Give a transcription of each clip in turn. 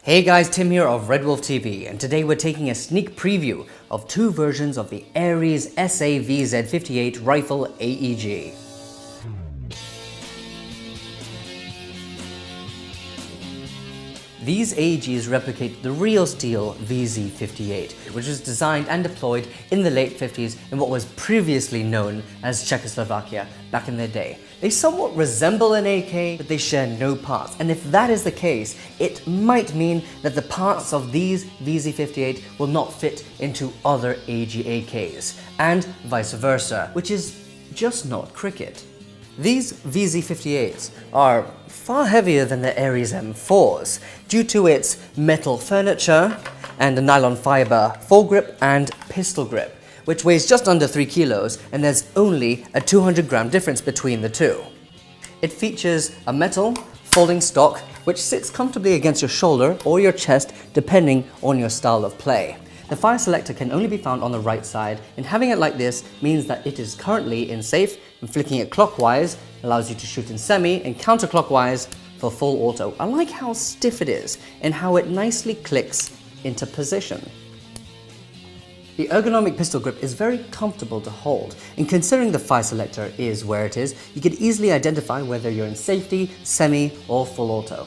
Hey guys, Tim here of RedWolf TV, and today we're taking a sneak preview of two versions of the ARES SA VZ.58 rifle AEG. These AEGs replicate the real steel VZ.58, which was designed and deployed in the late 50s in what was previously known as Czechoslovakia back in their day. They somewhat resemble an AK, but they share no parts. And if that is the case, it might mean that the parts of these VZ.58 will not fit into other AEG AKs, and vice versa, which is just not cricket. These VZ.58s are far heavier than the ARES M4s due to its metal furniture and a nylon fiber foregrip and pistol grip, which weighs just under 3 kilos, and there's only a 200-gram difference between the two. It features a metal folding stock which sits comfortably against your shoulder or your chest depending on your style of play. The fire selector can only be found on the right side, and having it like this means that it is currently in safe, and flicking it clockwise allows you to shoot in semi and counterclockwise for full auto. I like how stiff it is and how it nicely clicks into position. The ergonomic pistol grip is very comfortable to hold, and considering the fire selector is where it is, you can easily identify whether you're in safety, semi, or full auto.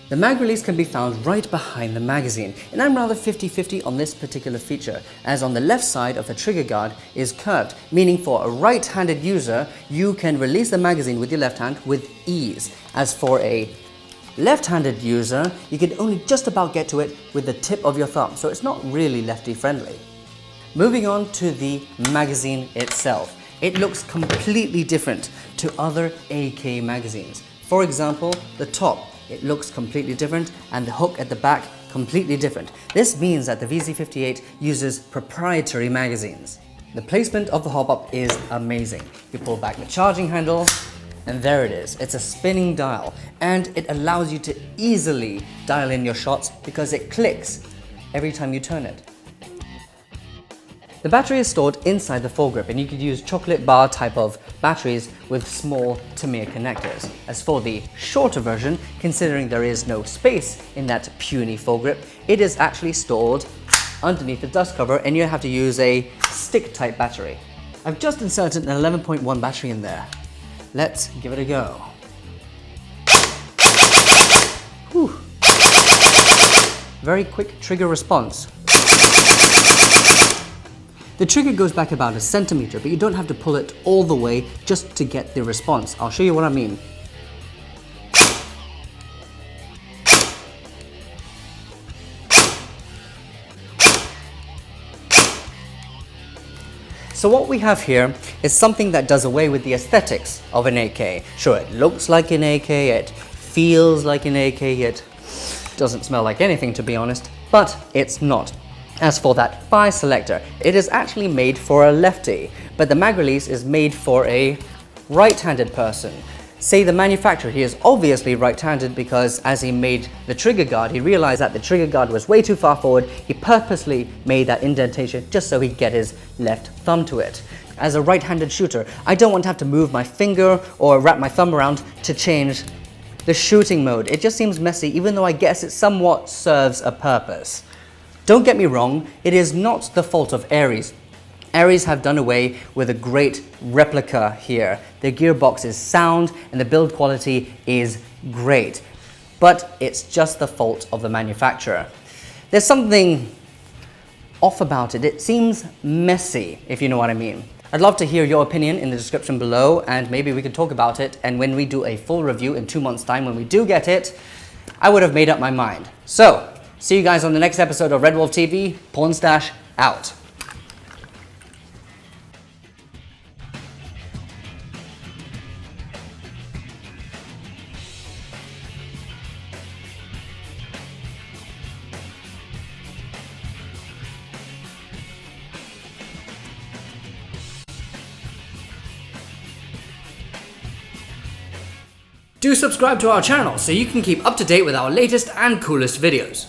The mag release can be found right behind the magazine, and I'm rather 50-50 on this particular feature, as on the left side of the trigger guard is curved, meaning for a right-handed user, you can release the magazine with your left hand with ease. As for a left-handed user, you can only just about get to it with the tip of your thumb, so it's not really lefty-friendly. Moving on to the magazine itself. It looks completely different to other AK magazines. For example, the top. It looks completely different, and the hook at the back completely different. This means that the VZ.58 uses proprietary magazines. The placement of the hop-up is amazing. You pull back the charging handle, and there it is. It's a spinning dial, and it allows you to easily dial in your shots because it clicks every time you turn it. The battery is stored inside the foregrip, and you could use chocolate bar type of batteries with small Tamiya connectors. As for the shorter version, considering there is no space in that puny foregrip, it is actually stored underneath the dust cover, and you have to use a stick type battery. I've just inserted an 11.1 battery in there. Let's give it a go. Whew. Very quick trigger response. The trigger goes back about a centimeter, but you don't have to pull it all the way just to get the response. I'll show you what I mean. So what we have here is something that does away with the aesthetics of an AK. Sure, it looks like an AK, it feels like an AK, it doesn't smell like anything, to be honest, but it's not. As for that fire selector, it is actually made for a lefty, but the mag release is made for a right-handed person. Say the manufacturer, he is obviously right-handed because as he made the trigger guard, he realized that the trigger guard was way too far forward. He purposely made that indentation just so he could get his left thumb to it. As a right-handed shooter, I don't want to have to move my finger or wrap my thumb around to change the shooting mode. It just seems messy, even though I guess it somewhat serves a purpose. Don't get me wrong, it is not the fault of ARES. ARES have done away with a great replica here. Their gearbox is sound and the build quality is great, but it's just the fault of the manufacturer. There's something off about it. It seems messy, if you know what I mean. I'd love to hear your opinion in the description below, and maybe we can talk about it, and when we do a full review in 2 months' time, when we do get it, I would have made up my mind. So, see you guys on the next episode of RedWolf TV. Porn Stash out. Do subscribe to our channel so you can keep up to date with our latest and coolest videos.